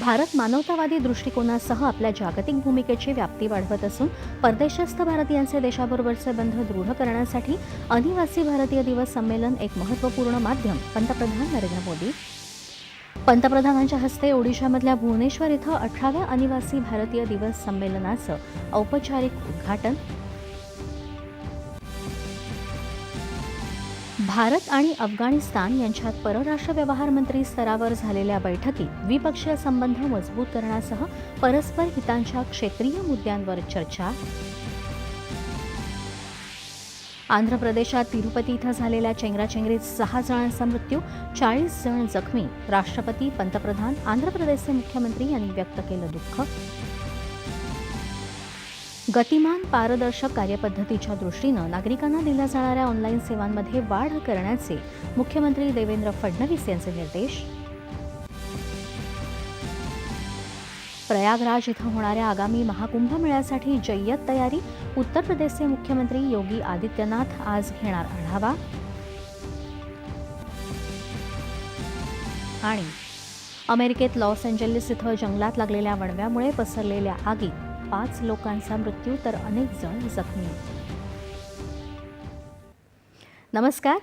भारत मानवतावादी दृष्टिकोनासह आपल्या जागतिक भूमिकेची व्याप्ती वाढवत असून परदेशस्थ भारतीयांचे देशाबरोबरचे बंध दृढ करण्यासाठी अनिवासी भारतीय दिवस संमेलन एक महत्त्वपूर्ण माध्यम. पंतप्रधान नरेंद्र मोदी. पंतप्रधानांच्या हस्ते ओडिशामधल्या भुवनेश्वर इथं 18व्या अनिवासी भारतीय दिवस संमेलनाचं औपचारिक उद्घाटन. भारत आणि अफगाणिस्तान यांच्यात परराष्ट्र व्यवहार मंत्री स्तरावर झालेल्या बैठकीत द्विपक्षीय संबंध मजबूत करण्यासह परस्पर हितांच्या क्षेत्रीय मुद्द्यांवर चर्चा. आंध्र प्रदेशात तिरुपती इथं झालेल्या चेंगराचेंगरीत 6 जणांचा मृत्यू, 40 जण जखमी. राष्ट्रपती, पंतप्रधान, आंध्र प्रदेशचे मुख्यमंत्री यांनी व्यक्त केलं दुःख. गतिमान पारदर्शक कार्यपद्धतीच्या दृष्टीनं नागरिकांना दिल्या जाणाऱ्या ऑनलाईन सेवांमध्ये वाढ करण्याचे मुख्यमंत्री देवेंद्र फडणवीस यांचे निर्देश. प्रयागराज इथं होणाऱ्या आगामी महाकुंभ मेळ्यासाठी जय्यत तयारी. उत्तर प्रदेशचे मुख्यमंत्री योगी आदित्यनाथ आज घेणार आढावा. आणि अमेरिकेत लॉस एंजेलिस इथं जंगलात लागलेल्या वणव्यामुळे पसरलेल्या आगीत 5 लोकांचा मृत्यू तर अनेक जण जखमी. नमस्कार,